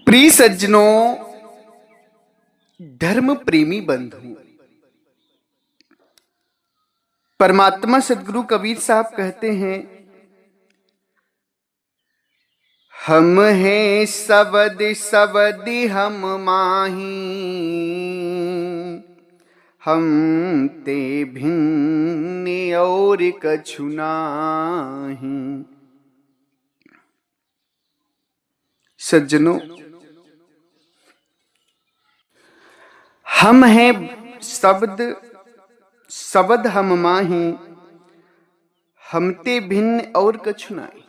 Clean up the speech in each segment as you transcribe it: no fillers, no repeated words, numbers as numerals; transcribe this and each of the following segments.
प्रिय सज्जनों, धर्म प्रेमी बंधु, परमात्मा सदगुरु कबीर साहब कहते हैं, हम हैं सबद सबदि हम माही, हम ते भिन्न और कछु नाही। सज्जनों, हम हैं शब्द शब्द हम माही, हमते भिन्न और कछु नाही।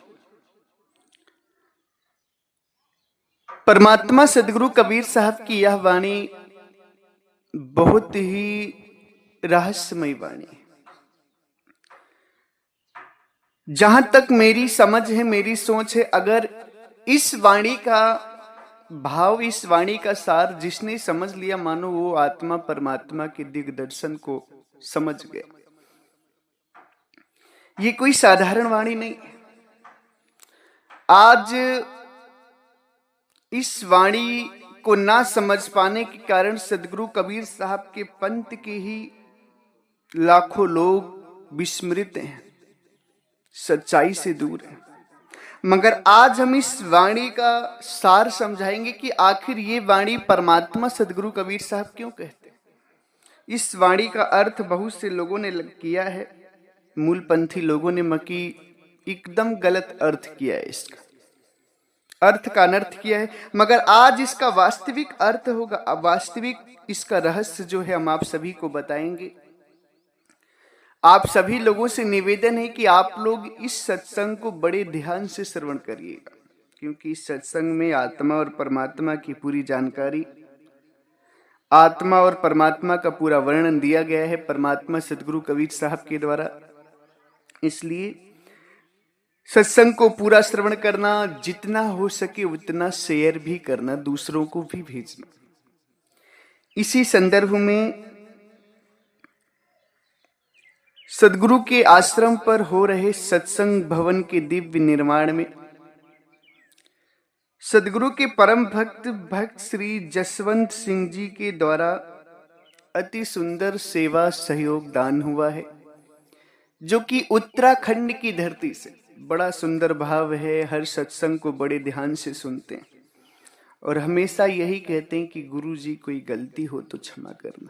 परमात्मा सदगुरु कबीर साहब की यह वाणी बहुत ही रहस्यमय वाणी है। जहां तक मेरी समझ है, मेरी सोच है, अगर इस वाणी का भाव, इस वाणी का सार जिसने समझ लिया, मानो वो आत्मा परमात्मा के दिग्दर्शन को समझ गया। ये कोई साधारण वाणी नहीं। आज इस वाणी को ना समझ पाने के कारण सदगुरु कबीर साहब के पंथ के ही लाखों लोग विस्मृत हैं, सच्चाई से दूर हैं। मगर आज हम इस वाणी का सार समझाएंगे कि आखिर ये वाणी परमात्मा सदगुरु कबीर साहब क्यों कहते हैं। इस वाणी का अर्थ बहुत से लोगों ने किया है, मूलपंथी लोगों ने मकी एकदम गलत अर्थ किया है, इसका अर्थ का अनर्थ किया है। मगर आज इसका वास्तविक अर्थ होगा, वास्तविक इसका रहस्य जो है हम आप सभी को बताएंगे। आप सभी लोगों से निवेदन है कि आप लोग इस सत्संग को बड़े ध्यान से श्रवण करिएगा, क्योंकि इस सत्संग में आत्मा और परमात्मा की पूरी जानकारी, आत्मा और परमात्मा का पूरा वर्णन दिया गया है परमात्मा सदगुरु कबीर साहब के द्वारा। इसलिए सत्संग को पूरा श्रवण करना, जितना हो सके उतना शेयर भी करना, दूसरों को भी भेजना। इसी संदर्भ में सदगुरु के आश्रम पर हो रहे सत्संग भवन के दिव्य निर्माण में सदगुरु के परम भक्त श्री जसवंत सिंह जी के द्वारा अति सुंदर सेवा सहयोग दान हुआ है, जो कि उत्तराखंड की धरती से बड़ा सुंदर भाव है। हर सत्संग को बड़े ध्यान से सुनते हैं और हमेशा यही कहते हैं कि गुरु जी कोई गलती हो तो क्षमा करना।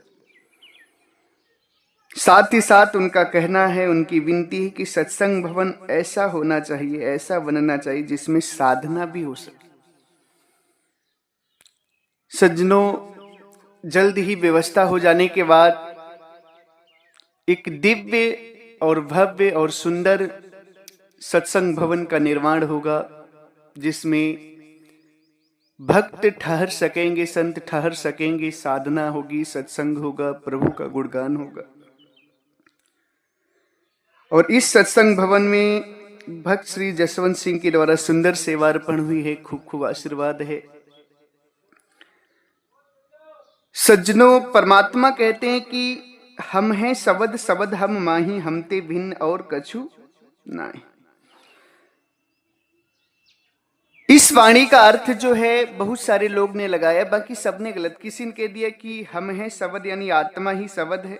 साथ ही साथ उनका कहना है, उनकी विनती है कि सत्संग भवन ऐसा होना चाहिए, ऐसा बनना चाहिए जिसमें साधना भी हो सके। सज्जनों, जल्द ही व्यवस्था हो जाने के बाद एक दिव्य और भव्य और सुंदर सत्संग भवन का निर्माण होगा, जिसमें भक्त ठहर सकेंगे, संत ठहर सकेंगे, साधना होगी, सत्संग होगा, प्रभु का गुणगान होगा। और इस सत्संग भवन में भक्त श्री जसवंत सिंह के द्वारा सुंदर सेवार्पण हुई है। खूब खूब आशीर्वाद है। सज्जनों, परमात्मा कहते हैं कि हम हैं शब्द शब्द हम माही, हमते भिन्न और कछु नाही। इस वाणी का अर्थ जो है बहुत सारे लोग ने लगाया, बाकी सबने गलत। किसी ने कह दिया कि हम हैं शब्द यानी आत्मा ही शब्द है,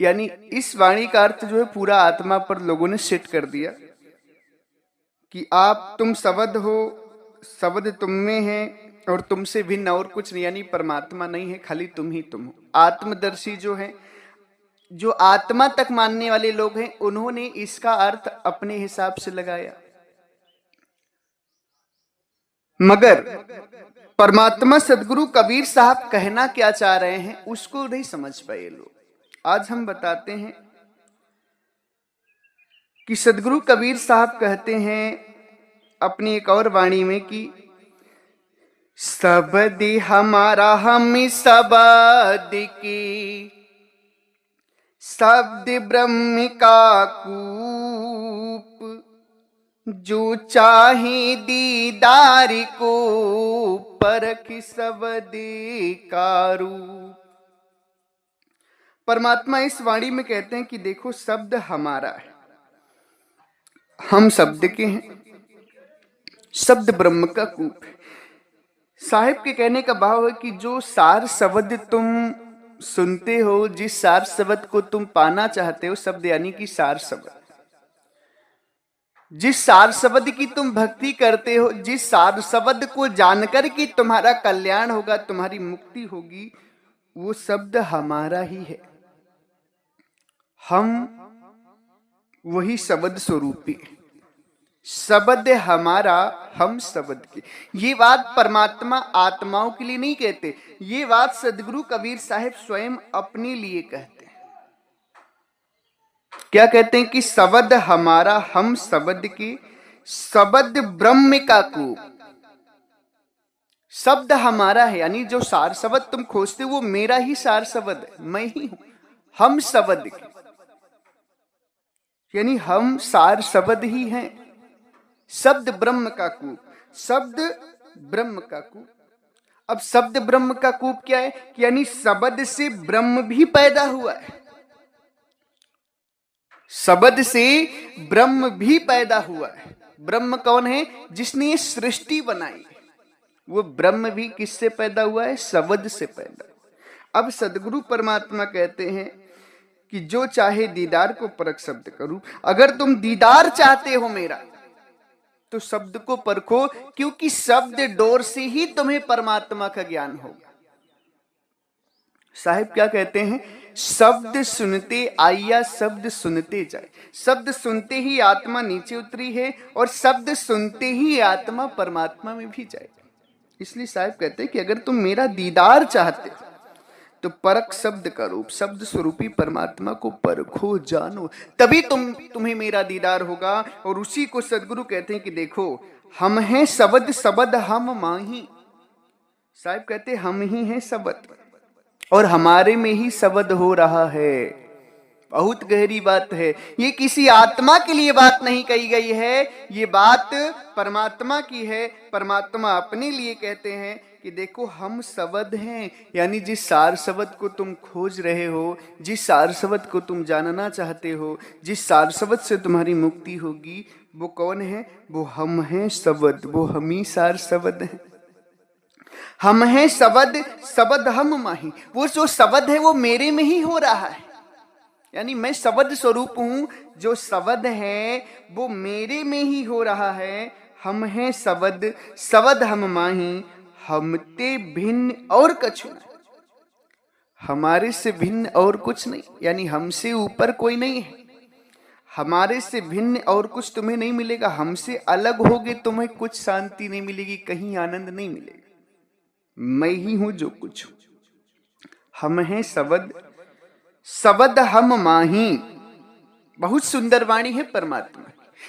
यानी इस वाणी का अर्थ जो है पूरा आत्मा पर लोगों ने सेट कर दिया कि तुम शब्द हो, शब्द तुम में है और तुमसे भिन्न और कुछ नहीं, यानी परमात्मा नहीं है, खाली तुम ही तुम हो। आत्मदर्शी जो है, जो आत्मा तक मानने वाले लोग हैं, उन्होंने इसका अर्थ अपने हिसाब से लगाया। मगर परमात्मा सदगुरु कबीर साहब कहना क्या चाह रहे हैं उसको नहीं समझ पाए लोग। आज हम बताते हैं कि सदगुरु कबीर साहब कहते हैं अपनी एक और वाणी में कि सबदि हमारा हम शब्द की, शब्द ब्रह्म का कूप, जो चाहे दीदार को परख शब्द का रूप। परमात्मा इस वाणी में कहते हैं कि देखो, शब्द हमारा है, हम शब्द के हैं, शब्द ब्रह्म का कूप है। साहिब के कहने का भाव है कि जो सार शब्द तुम सुनते हो, जिस सार शब्द को तुम पाना चाहते हो, शब्द यानी कि सार शब्द, जिस सार शब्द की तुम भक्ति करते हो, जिस सार शब्द को जानकर कि तुम्हारा कल्याण होगा, तुम्हारी मुक्ति होगी, वो शब्द हमारा ही है। हम वही शब्द स्वरूपी, शब्द हमारा, हम शब्द के। ये बात परमात्मा आत्माओं के लिए नहीं कहते, ये बात सदगुरु कबीर साहिब स्वयं अपने लिए कहते हैं। क्या कहते हैं कि शब्द हमारा, हम शब्द के, शब्द ब्रह्म का कूप। शब्द हमारा है, यानी जो सार शब्द तुम खोजते हो वो मेरा ही सार शब्द है, मैं ही हूं। हम शब्द के, यानी हम सार शब्द ही हैं। शब्द ब्रह्म का कूप, शब्द ब्रह्म का कूप। अब शब्द ब्रह्म का कूप क्या है? यानी शब्द से ब्रह्म भी पैदा हुआ है, शब्द से ब्रह्म भी पैदा हुआ है। ब्रह्म कौन है? जिसने ये सृष्टि बनाई, वो ब्रह्म भी किससे पैदा हुआ है? शब्द से पैदा। अब सदगुरु परमात्मा कहते हैं कि जो चाहे दीदार को परख शब्द करूं। अगर तुम दीदार चाहते हो मेरा, तो शब्द को परखो, क्योंकि शब्द डोर से ही तुम्हें परमात्मा का ज्ञान होगा। साहिब क्या कहते हैं? शब्द सुनते आइया शब्द सुनते जाए। शब्द सुनते ही आत्मा नीचे उतरी है, और शब्द सुनते ही आत्मा परमात्मा में भी जाए। इसलिए साहिब कहते हैं कि अगर तुम मेरा दीदार चाहते तो परख शब्द का रूप, शब्द स्वरूपी परमात्मा को परखो, जानो, तभी तुम्हें मेरा दीदार होगा। और उसी को सदगुरु कहते हैं कि देखो, हम हैं शब्द, शब्द हम माही। साहिब कहते हैं हम ही हैं शब्द, और हमारे में ही शब्द हो रहा है। बहुत गहरी बात है ये, किसी आत्मा के लिए बात नहीं कही गई है, ये बात परमात्मा की है। परमात्मा अपने लिए कहते हैं कि देखो हम शब्द हैं, यानी जिस सार शब्द को तुम खोज रहे हो, जिस सार शब्द को तुम जानना चाहते हो, जिस सार शब्द से तुम्हारी मुक्ति होगी, वो कौन है? वो हम हैं शब्द, वो हम ही सार शब्द हैं। हम हैं शब्द, शब्द हम माही। वो जो शब्द है वो मेरे में ही हो रहा है, यानी मैं शब्द स्वरूप हूं, जो शब्द है वो मेरे में ही हो रहा है। हम हैं शब्द, शब्द हम माही, हमते भिन्न और कछु नहीं। हमारे से भिन्न और कुछ नहीं, यानी हमसे ऊपर कोई नहीं है। हमारे से भिन्न और कुछ तुम्हें नहीं मिलेगा। हमसे अलग होगे तुम्हें कुछ शांति नहीं मिलेगी, कहीं आनंद नहीं मिलेगा। मैं ही हूं जो कुछ हूं। हम हैं शब्द, शब्द हम माही। बहुत सुंदर वाणी है परमात्मा।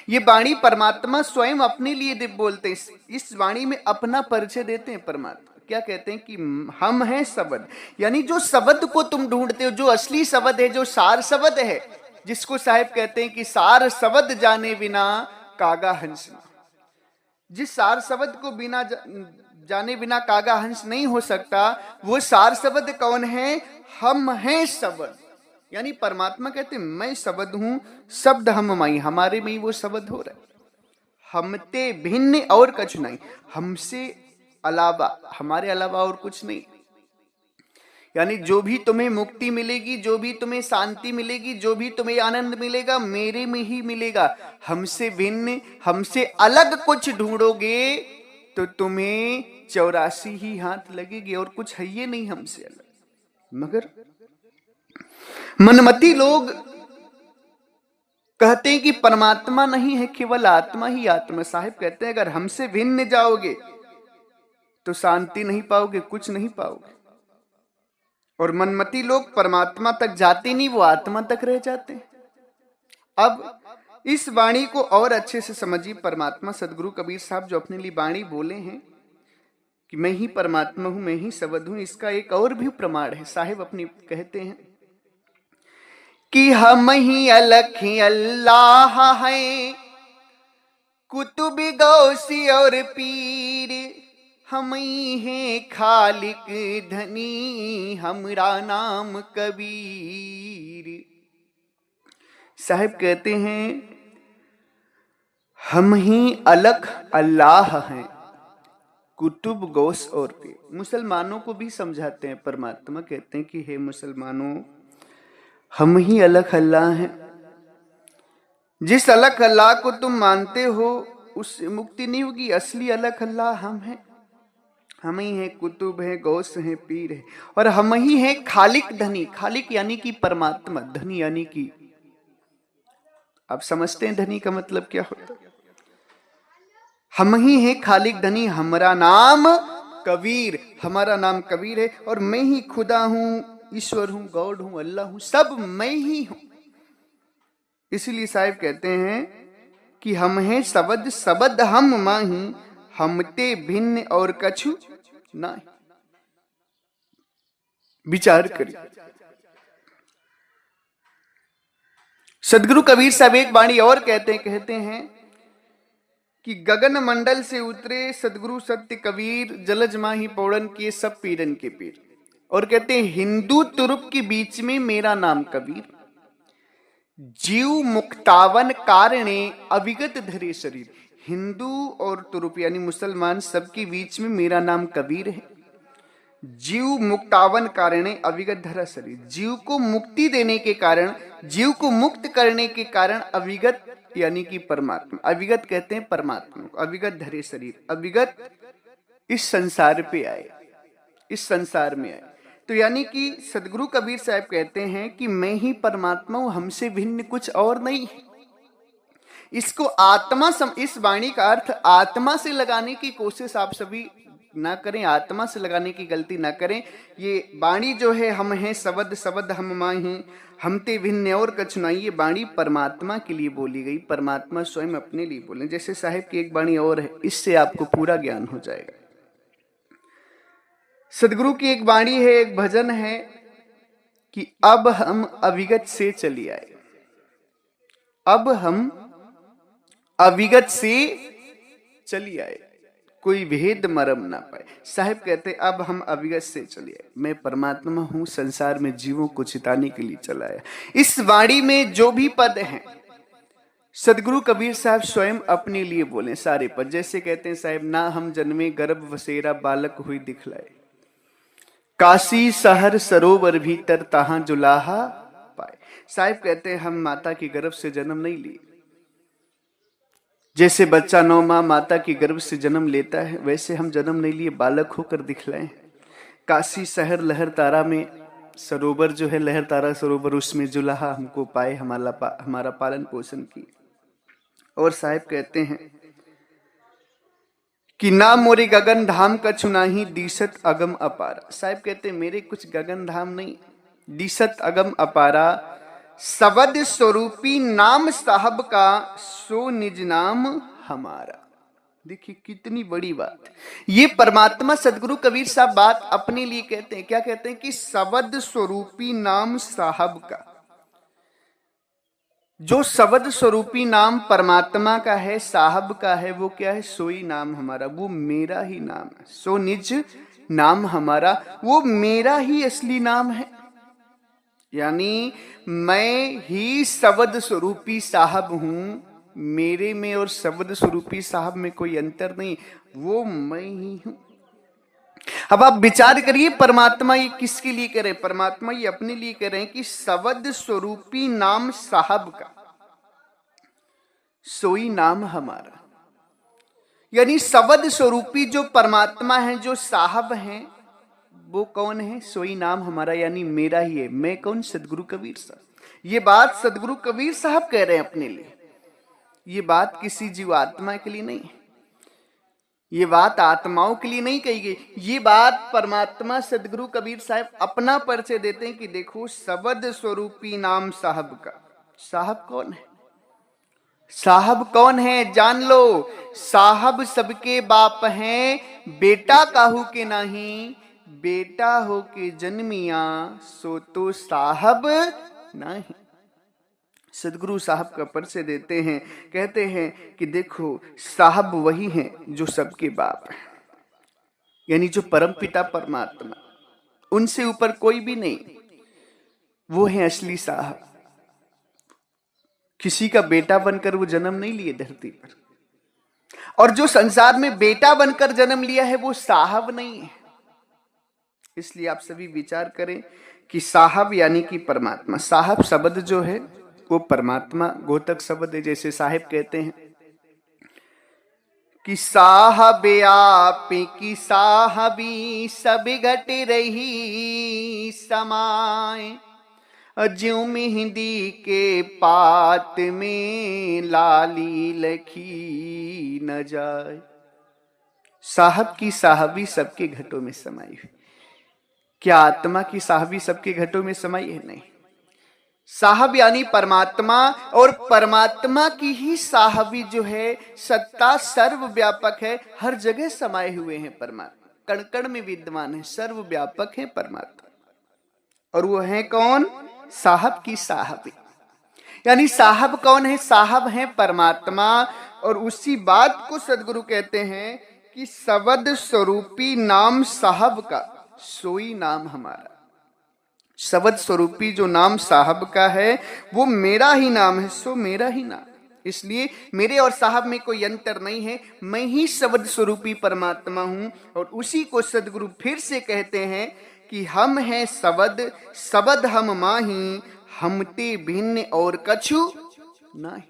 ये वाणी परमात्मा स्वयं अपने लिए बोलते हैं। इस वाणी में अपना परिचय देते हैं परमात्मा। क्या कहते हैं कि हम हैं शब्द, यानी जो शब्द को तुम ढूंढते हो, जो असली शब्द है, जो सार शब्द है, जिसको साहिब कहते हैं कि सार शब्द जाने बिना कागा हंस ना। जिस सार शब्द को बिना जाने बिना कागा हंस नहीं हो सकता, वो सार शब्द कौन है? हम हैं शब्द। यानी परमात्मा कहते हैं मैं शब्द हूं, शब्द हम माई, हमारे में ही वो शब्द हो रहा है। हमते भिन्न और कछु नहीं, हमसे अलावा, हमारे अलावा और कुछ नहीं। यानी जो भी तुम्हें मुक्ति मिलेगी, जो भी तुम्हें शांति मिलेगी, जो भी तुम्हें आनंद मिलेगा, मेरे में ही मिलेगा। हमसे भिन्न, हमसे अलग कुछ ढूंढोगे तो तुम्हें 84 ही हाथ लगेगी, और कुछ है ये नहीं हमसे अलग। मगर मनमती लोग कहते हैं कि परमात्मा नहीं है, केवल आत्मा ही आत्मा। साहिब कहते हैं अगर हमसे भिन्न जाओगे तो शांति नहीं पाओगे, कुछ नहीं पाओगे। और मनमती लोग परमात्मा तक जाते नहीं, वो आत्मा तक रह जाते हैं। अब इस वाणी को और अच्छे से समझिए। परमात्मा सदगुरु कबीर साहब जो अपने लिए वाणी बोले हैं कि मैं ही परमात्मा हूं, मैं ही शब्द हूं, इसका एक और भी प्रमाण है। साहिब अपनी कहते हैं कि हम ही अलग ही अल्लाह हैं, कुतुब गौसी और पीर, हम ही हैं खालिक धनी, हमरा नाम कबीर। साहिब कहते हैं हम ही अलग अल्लाह हैं, कुतुब, गौस और पीर। मुसलमानों को भी समझाते हैं परमात्मा, कहते हैं कि हे मुसलमानों, हम ही अलग अल्लाह हैं। जिस अलग अल्लाह को तुम मानते हो उससे मुक्ति नहीं होगी। असली अलग अल्लाह हम हैं। हम ही हैं कुतुब हैं, गौस हैं, पीर हैं, और हम ही हैं खालिक धनी। खालिक यानी कि परमात्मा, धनी यानी कि, आप समझते हैं धनी का मतलब क्या होता है? हम ही हैं खालिक धनी, हमारा नाम कबीर, हमारा नाम कबीर है। और मैं ही खुदा हूं, ईश्वर हूं, गॉड हूं, अल्लाह हूं, सब मैं ही हूं। इसीलिए साहिब कहते हैं कि हम हैं सबद सबद हम माही, हमते भिन्न और कछु नहीं। विचार करिए। सदगुरु कबीर साहब एक वाणी और कहते हैं कि गगन मंडल से उतरे सदगुरु सत्य कबीर, जलज माही पौड़न किए सब पीरन के पीर। और कहते हैं हिंदू तुरुप के बीच में मेरा नाम कबीर, जीव मुक्तावन कारणे अविगत धरे शरीर। हिंदू और तुरुप यानी मुसलमान सबके बीच में मेरा नाम कबीर है। जीव मुक्तावन कारणे अविगत धरा शरीर, जीव को मुक्ति देने के कारण, जीव को मुक्त करने के कारण अविगत यानी कि परमात्मा, अविगत कहते हैं परमात्मा को, अविगत धरे शरीर, अविगत इस संसार पे आए, इस संसार में आए। तो यानी कि सदगुरु कबीर साहब कहते हैं कि मैं ही परमात्मा हूं, हमसे भिन्न कुछ और नहीं है। इसको आत्मा इस वाणी का अर्थ आत्मा से लगाने की कोशिश आप सभी ना करें, आत्मा से लगाने की गलती ना करें। ये वाणी जो है, हम हैं सबद सबद हम माही, हमते भिन्न और कछु नहीं, ये वाणी परमात्मा के लिए बोली गई। परमात्मा स्वयं अपने लिए बोले। जैसे साहिब की एक वाणी और है, इससे आपको पूरा ज्ञान हो जाएगा। सदगुरु की एक वाणी है, एक भजन है कि अब हम अविगत से चली आए, अब हम अविगत से चली आए, कोई भेद मरम ना पाए। साहिब कहते अब हम अविगत से चले आए, मैं परमात्मा हूं, संसार में जीवों को चिताने के लिए चला आया। इस वाणी में जो भी पद हैं सदगुरु कबीर साहब स्वयं अपने लिए बोले सारे पद। जैसे कहते हैं साहिब, ना हम जन्मे गर्भ वसेरा बालक हुई दिखलाए, काशी शहर सरोवर भीतर तहां जुलाहा पाए। साहिब कहते हैं हम माता की गर्भ से जन्म नहीं लिए। जैसे बच्चा 9 माह माता की गर्भ से जन्म लेता है, वैसे हम जन्म नहीं लिए, बालक होकर दिखलाए। काशी शहर लहर तारा में सरोवर जो है, लहर तारा सरोवर, उसमें जुलाहा हमको पाए, हमारा पालन पोषण की। और साहिब कहते हैं कि ना मोरे गगन धाम का चुनाही, दिशत अगम अपारा। साहिब कहते मेरे कुछ गगन धाम नहीं, दिशत अगम अपारा, सबद स्वरूपी नाम साहब का, सो निज नाम हमारा। देखिए कितनी बड़ी बात। ये परमात्मा सदगुरु कबीर साहब बात अपने लिए कहते हैं। क्या कहते हैं कि सबद स्वरूपी नाम साहब का, जो शब्द स्वरूपी नाम परमात्मा का है, साहब का है, वो क्या है? सोई नाम हमारा, वो मेरा ही नाम है। सो निज नाम हमारा, वो मेरा ही असली नाम है। यानी मैं ही शब्द स्वरूपी साहब हूं, मेरे में और शब्द स्वरूपी साहब में कोई अंतर नहीं, वो मैं ही हूं। अब आप विचार करिए, परमात्मा ये किसके लिए कह रहे हैं? परमात्मा ये अपने लिए कह रहे हैं कि शब्द स्वरूपी नाम साहब का, सोई नाम हमारा। यानी शब्द स्वरूपी जो परमात्मा है, जो साहब हैं, वो कौन है? सोई नाम हमारा, यानी मेरा ही है। मैं कौन? सदगुरु कबीर साहब। ये बात सदगुरु कबीर साहब कह रहे हैं अपने लिए। ये बात किसी जीवात्मा के लिए नहीं है, ये बात आत्माओं के लिए नहीं कही गई। ये बात परमात्मा सदगुरु कबीर साहब अपना परिचय देते हैं कि देखो, शब्द स्वरूपी नाम साहब का। साहब कौन है? साहब कौन है? जान लो, साहब सबके बाप हैं, बेटा काहू के नहीं, बेटा हो के जन्मिया सो तो साहब नहीं। सदगुरु साहब का परिचय देते हैं, कहते हैं कि देखो, साहब वही हैं जो सबके बाप हैं, यानी जो परमपिता परमात्मा, उनसे ऊपर कोई भी नहीं, वो है असली साहब। किसी का बेटा बनकर वो जन्म नहीं लिए धरती पर, और जो संसार में बेटा बनकर जन्म लिया है वो साहब नहीं है। इसलिए आप सभी विचार करें कि साहब यानी कि परमात्मा। साहब शब्द जो है वो परमात्मा गोतक शब्द है। जैसे साहेब कहते हैं कि साहब आप की साहबी सब घट रही समाए, ज्यों मेहंदी के पात में लाली लखी न जाए। साहब की साहबी सबके घटों में समाई हुई। क्या आत्मा की साहबी सबके घटों में समाई है? नहीं। साहब यानी परमात्मा, और परमात्मा की ही साहबी जो है सत्ता सर्वव्यापक है, हर जगह समाये हुए हैं परमात्मा, कण कण में विद्यमान है, सर्वव्यापक है परमात्मा। और वो है कौन? साहब की साहबी। यानी साहब कौन है? साहब है परमात्मा। और उसी बात को सदगुरु कहते हैं कि शब्द स्वरूपी नाम साहब का सोई नाम हमारा। शब्द स्वरूपी जो नाम साहब का है वो मेरा ही नाम है, सो मेरा ही नाम। इसलिए मेरे और साहब में कोई अंतर नहीं है, मैं ही शब्द स्वरूपी परमात्मा हूं। और उसी को सदगुरु फिर से कहते हैं कि हम हैं शब्द, शब्द हम माही, हमते भिन्न और कछु नहीं।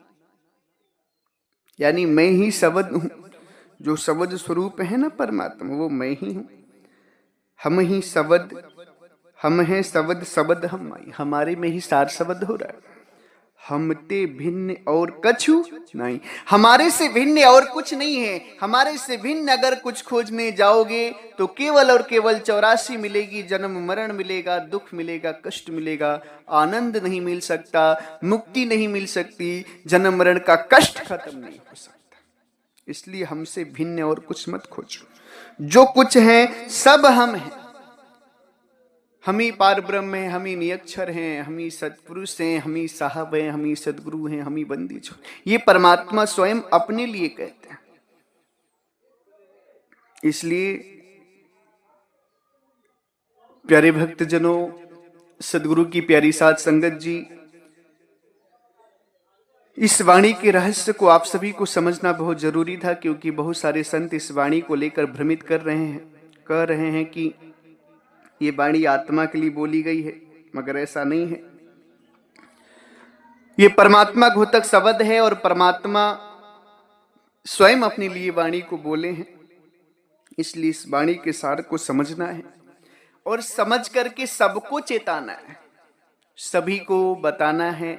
यानी मैं ही शब्द हूं, जो शब्द स्वरूप है ना परमात्मा, वो मैं ही हूं। हम ही शब्द, हम हैं शब्द, शब्द हम, हमारे में ही सार शब्द हो रहा है। हमते भिन्न और कछु नहीं, हमारे से भिन्न और कुछ नहीं है। हमारे से भिन्न अगर कुछ खोजने जाओगे तो केवल और केवल 84 मिलेगी, जन्म मरण मिलेगा, दुख मिलेगा, कष्ट मिलेगा, आनंद नहीं मिल सकता, मुक्ति नहीं मिल सकती, जन्म मरण का कष्ट खत्म नहीं हो सकता। इसलिए हमसे भिन्न और कुछ मत खोजो। जो कुछ है सब हम हैं। हम ही पार ब्रह्म हैं, हम ही नियक्षर हैं, हम ही सत्पुरुष हैं, हम ही साहब हैं, हम ही सदगुरु हैं, हम ही बंदी छोड़। ये परमात्मा स्वयं अपने लिए कहते हैं। इसलिए प्यारे भक्तजनों, सदगुरु की प्यारी साध संगत जी, इस वाणी के रहस्य को आप सभी को समझना बहुत जरूरी था, क्योंकि बहुत सारे संत इस वाणी को लेकर भ्रमित कर रहे हैं, कह रहे हैं कि ये वाणी आत्मा के लिए बोली गई है, मगर ऐसा नहीं है। ये परमात्मा घोतक शब्द है और परमात्मा स्वयं अपने लिए वाणी को बोले हैं। इसलिए इस वाणी के सार को समझना है और समझ करके सबको चेताना है, सभी को बताना है,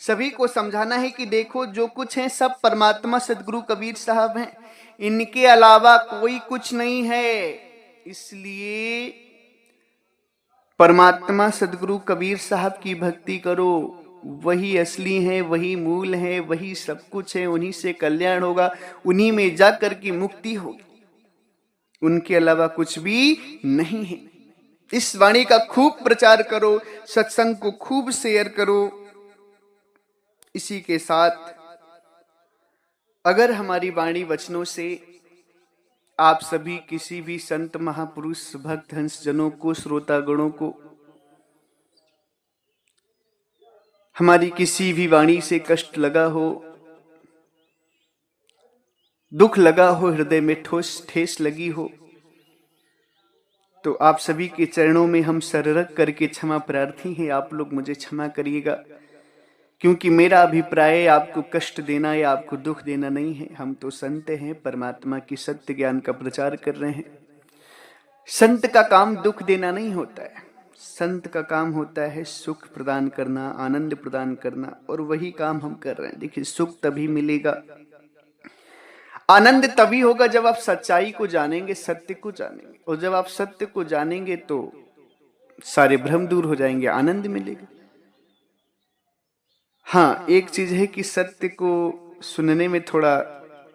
सभी को समझाना है कि देखो जो कुछ है सब परमात्मा सदगुरु कबीर साहब हैं, इनके अलावा कोई कुछ नहीं है। इसलिए परमात्मा सदगुरु कबीर साहब की भक्ति करो, वही असली है, वही मूल है, वही सब कुछ है, उन्हीं से कल्याण होगा, उन्हीं में जाकर की मुक्ति होगी, उनके अलावा कुछ भी नहीं है। इस वाणी का खूब प्रचार करो, सत्संग को खूब शेयर करो। इसी के साथ अगर हमारी वाणी वचनों से आप सभी किसी भी संत महापुरुष भक्त हंस जनों को, श्रोता गणों को हमारी किसी भी वाणी से कष्ट लगा हो, दुख लगा हो, हृदय में ठेस लगी हो, तो आप सभी के चरणों में हम सर रख करके क्षमा प्रार्थी हैं। आप लोग मुझे क्षमा करिएगा, क्योंकि मेरा अभिप्राय आपको कष्ट देना या आपको दुख देना नहीं है। हम तो संत हैं, परमात्मा की सत्य ज्ञान का प्रचार कर रहे हैं। संत का काम दुख देना नहीं होता है, संत का काम होता है सुख प्रदान करना, आनंद प्रदान करना, और वही काम हम कर रहे हैं। देखिए, सुख तभी मिलेगा, आनंद तभी होगा जब आप सच्चाई को जानेंगे, सत्य को जानेंगे। और जब आप सत्य को जानेंगे तो सारे भ्रम दूर हो जाएंगे, आनंद मिलेगा। हाँ, एक चीज है कि सत्य को सुनने में थोड़ा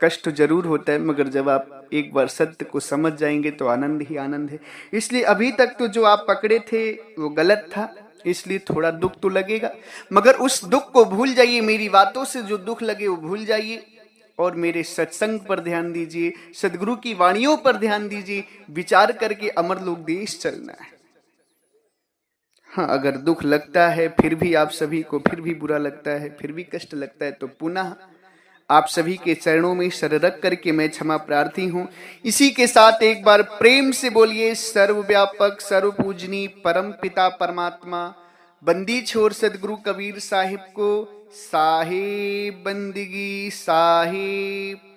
कष्ट जरूर होता है, मगर जब आप एक बार सत्य को समझ जाएंगे तो आनंद ही आनंद है। इसलिए अभी तक तो जो आप पकड़े थे वो गलत था, इसलिए थोड़ा दुख तो लगेगा, मगर उस दुख को भूल जाइए। मेरी बातों से जो दुख लगे वो भूल जाइए और मेरे सत्संग पर ध्यान दीजिए, सदगुरु की वाणियों पर ध्यान दीजिए। विचार करके अमर लोक देश चलना है। हाँ, अगर दुख लगता है फिर भी आप सभी को, फिर भी बुरा लगता है, फिर भी कष्ट लगता है, तो पुनः आप सभी के चरणों में सर रख करके मैं क्षमा प्रार्थी हूं। इसी के साथ एक बार प्रेम से बोलिए सर्वव्यापक सर्वपूजनी परम पिता परमात्मा बंदी छोर सदगुरु कबीर साहिब को साहिब बंदगी साहिब